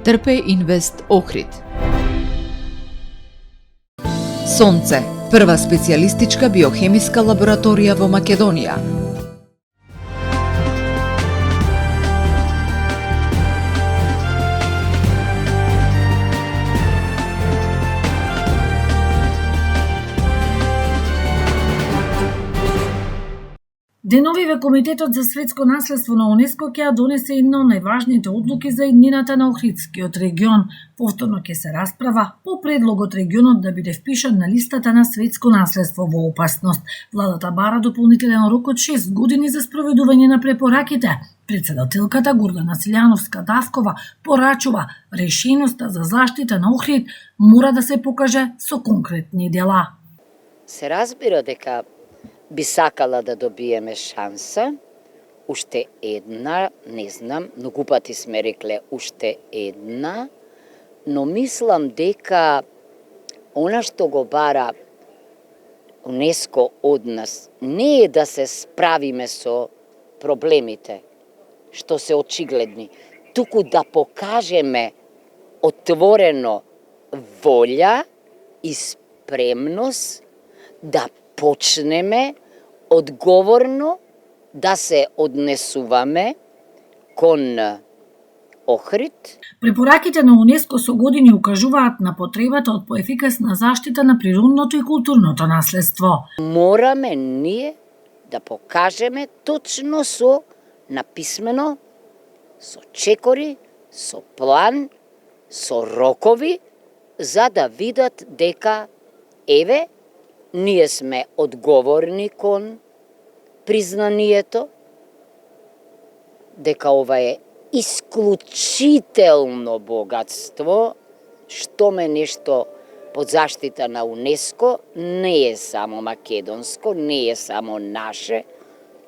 Трпе Инвест Охрид. Сонце, прва специјалистичка биохемиска лабораторија во Македонија. Деновиве Комитетот за светско наследство на УНЕСКО ќе ја донесе една од најважните одлуки за иднината на Охридскиот регион. Повторно ќе се расправа по предлогот регионот да биде впишан на листата на светско наследство во опасност. Владата бара дополнителен рок од 6 години за спроведување на препораките. Председателката Гурдана Силјановска-Давкова порачува решеноста за заштита на Охрид мора да се покаже со конкретни дела. Се разбира дека би сакала да добиеме шанса, уште една, не знам, многу пати сме рекле уште една, но мислам дека она што го бара УНЕСКО од нас не е да се справиме со проблемите, што се очигледни, туку да покажеме отворено волја и спремност да почнеме одговорно да се однесуваме кон Охрид. Препораките на УНЕСКО со години укажуваат на потребата од поефикасна заштита на природното и културното наследство. Мораме ние да покажеме точно со написмено, со чекори, со план, со рокови, за да видат дека еве ние сме одговорни кон признанието, дека ова е исклучително богатство, што ме нешто под заштита на УНЕСКО не е само македонско, не е само наше,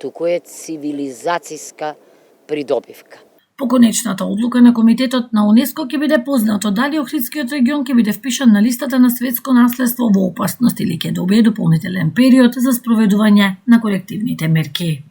туку е цивилизацијска придобивка. По конечната одлука на Комитетот на УНЕСКО ќе биде познато дали Охридскиот регион ќе биде впишан на листата на светско наследство во опасност или ќе добие дополнителен период за спроведување на корективните мерки.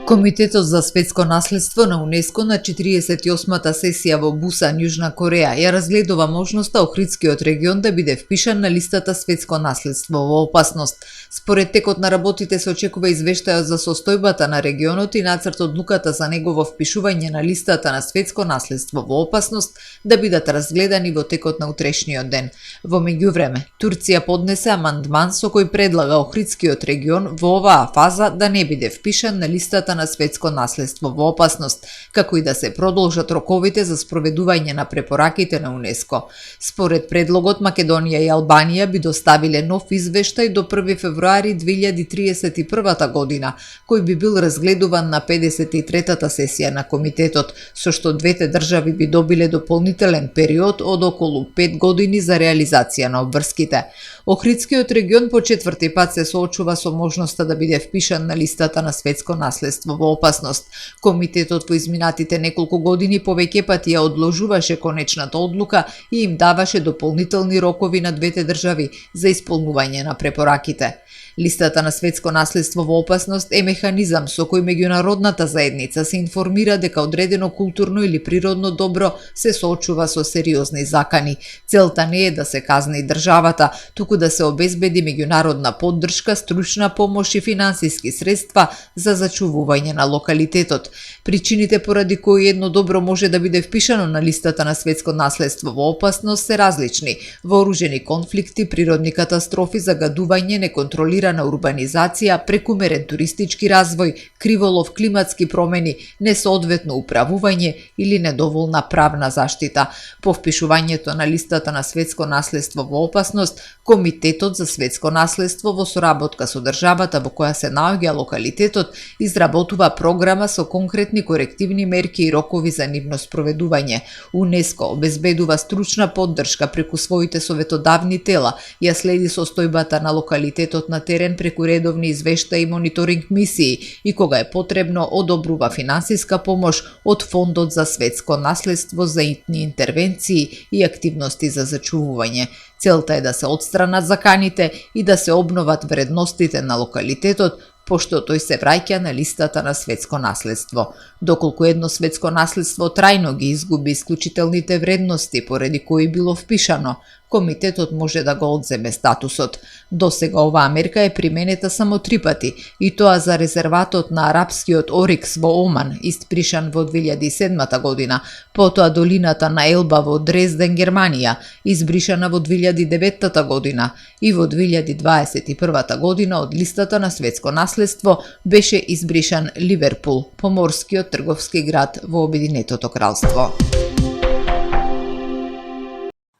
Комитетот за светско наследство на УНЕСКО на 48-та сесија во Бусан, Јужна Кореја, ја разгледува можноста Охридскиот регион да биде впишан на листата светско наследство во опасност. Според текот на работите се очекува извештајот за состојбата на регионот и нацрт одлуката за негово впишување на листата на светско наследство во опасност да бидат разгледани во текот на утрешниот ден. Во меѓувреме, Турција поднесе амандман со кој предлага Охридскиот регион во оваа фаза да не биде впишан на листата на светско наследство во опасност, како и да се продолжат роковите за спроведување на препораките на УНЕСКО. Според предлогот, Македонија и Албанија би доставиле нов извештај до 1 февруари 2031 година, кој би бил разгледуван на 53-та сесија на комитетот, со што двете држави би добиле дополнителен период од околу 5 години за реализација на обврските. Охридскиот регион по четврти пат се соочува со можноста да биде впишан на листата на светско наследство во опасност. Комитетот во изминатите неколку години повеќе пати ја одложуваше конечната одлука и им даваше дополнителни рокови на двете држави за исполнување на препораките. Листата на светско наследство во опасност е механизам со кој меѓународната заедница се информира дека одредено културно или природно добро се соочува со сериозни закани. Целта не е да се казни државата, туку да се обезбеди меѓународна поддршка, стручна помош и финансиски средства за зачувување на локалитетот. Причините поради кои едно добро може да биде впишано на листата на светско наследство во опасност се различни: вооружени конфликти, природни катастрофи, загадување, неконтролирана урбанизација, прекумерен туристички развој, криволов, климатски промени, несоодветно управување или недоволна правна заштита. По впишувањето на листата на светско наследство во опасност, Комитетот за светско наследство во соработка со државата во која се наоѓа локалитетот изработува програма со конкретни корективни мерки и рокови за нивно спроведување. УНЕСКО обезбедува стручна поддршка преку своите советодавни тела, ја следи состојбата на локалитетот на терен преку редовни извештаи и мониторинг мисии и кога е потребно одобрува финансиска помош од Фондот за светско наследство за итни интервенции и активности за зачувување. Целта е да се отстранат заканите и да се обноват вредностите на локалитетот пошто тој се враќа на листата на светско наследство. Доколку едно светско наследство трајно ги изгуби исклучителните вредности поради кои било впишано, комитетот може да го одземе статусот. Досега оваа мерка е применета само 3 пати, и тоа за резерватот на арапскиот Орикс во Оман, испришан во 2007 година, потоа долината на Елба во Дрезден, Германија, избришана во 2009 година, и во 2021 година од листата на светско наследство беше избришан Ливерпул, поморскиот трговски град во Обединетото кралство.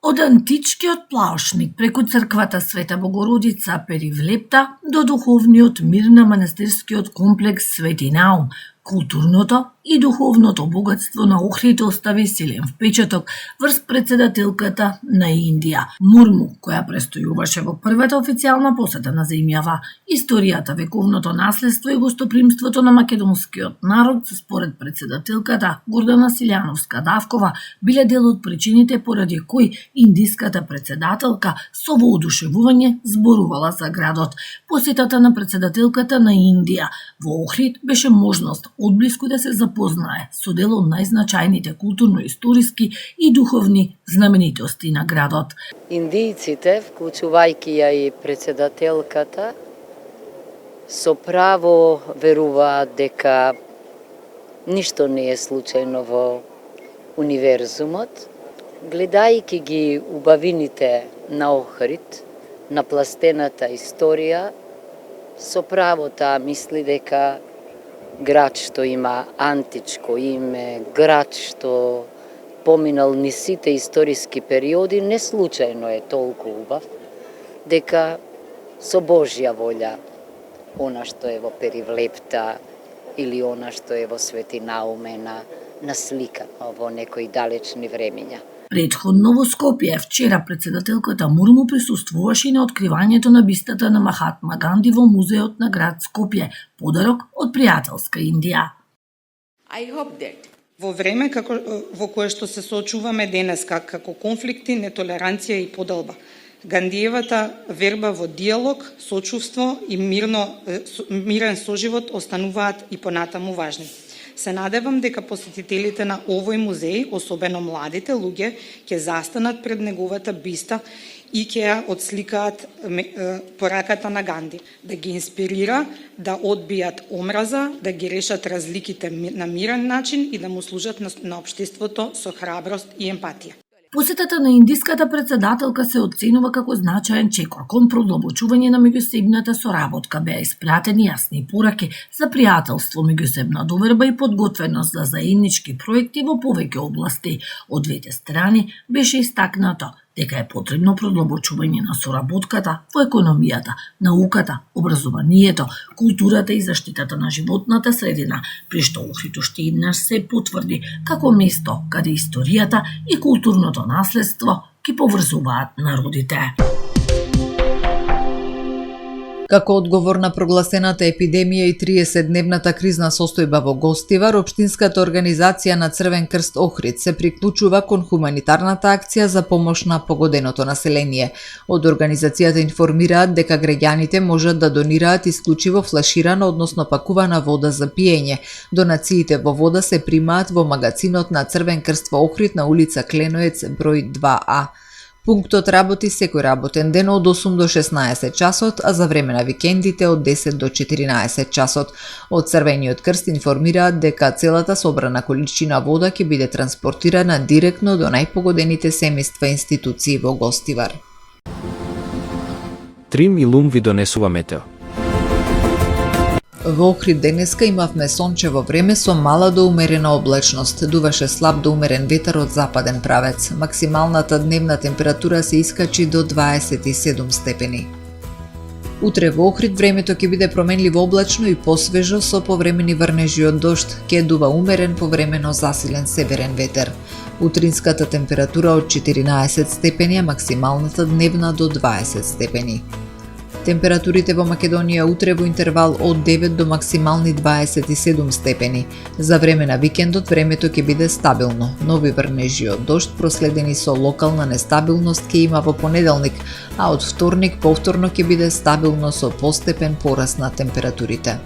Од античкиот плаушник преку црквата Света Богородица Перивлепта до духовниот мир на манастирскиот комплекс Свети Наум, културното и духовното богатство на Охрид остави силен впечаток врз председателката на Индија, Мурму, која престојуваше во првата официјална посета на земјава. Историјата, вековното наследство и гостопримството на македонскиот народ, според председателката Гордана Силјановска-Давкова, биле дел од причините поради кои индиската председателка со воодушевување зборувала за градот. Посетата на председателката на Индија во Охрид беше можност одблиску да се запознае со дел од најзначајните културно-историски и духовни знаменитости на градот. Индијците, вклучувајќи ја и председателката, со право веруваат дека ништо не е случајно во универзумот. Гледајќи ги убавините на Охрид, на пластената историја, со право таа мисли дека град што има античко име, град што поминал ни сите историски периоди, не случајно е толку убав, дека со Божја волја, она што е во Перивлепта или она што е во Свети Науме насликано во некои далечни времиња. Предходно во Скопје вчера председателката Мурму присуствуваше на откривањето на бистата на Махатма Ганди во музеот на град Скопје, подарок од пријателска Индија. Во време во кое што се соочуваме денес како конфликти, нетолеранција и поделба, Гандиевата верба во диалог, сочувство и мирен соживот остануваат и понатаму важни. Се надевам дека посетителите на овој музеј, особено младите луѓе, ќе застанат пред неговата биста и ќе ја отсликаат пораката на Ганди, да ги инспирира, да одбијат омраза, да ги решат разликите на мирен начин и да му служат на општеството со храброст и емпатија. Посетата на индиската председателка се оценува како значаен чекор кон продолбочување на меѓусебната соработка. Беа испратени јасни пораки за пријателство, меѓусебна доверба и подготвеност за заеднички проекти во повеќе области. Од двете страни беше истакнато дека е потребно продолбочување на соработката во економијата, науката, образованието, културата и заштитата на животната средина, при што Охрид уште еднаш се потврди како место каде историјата и културното наследство ги поврзуваат народите. Како одговор на прогласената епидемија и 30-дневната кризна состојба во Гостивар, Општинската организација на Црвен крст Охрид се приклучува кон хуманитарната акција за помош на погоденото население. Од организацијата информираат дека граѓаните можат да донираат исклучиво флаширана, односно пакувана вода за пиење. Донациите во вода се примаат во магазинот на Црвен крст во Охрид на улица Кленоец број 2А. Пунктот работи секој работен ден од 8 до 16 часот, а за време на викендите од 10 до 14 часот. Од Црвениот крст информираат дека целата собрана количина вода ќе биде транспортирана директно до најпогодените семејства институции во Гостивар. Трим и Лум ви донесува метео. Во Охрид денеска имавме сончево време со мала до умерена облачност. Дуваше слаб до умерен ветар од западен правец. Максималната дневна температура се искачи до 27 степени. Утре во Охрид времето ќе биде променливо облачно и посвежо со повремени врнежи од дожд, ќе дува умерен повремено засилен северен ветер. Утринската температура од 14 степени, а максималната дневна до 20 степени. Температурите во Македонија утре во интервал од 9 до максимални 27 степени. За време на викендот времето ќе биде стабилно. Нови врнежи од дожд проследени со локална нестабилност ќе има во понеделник, а од вторник повторно ќе биде стабилно со постепен пораст на температурите.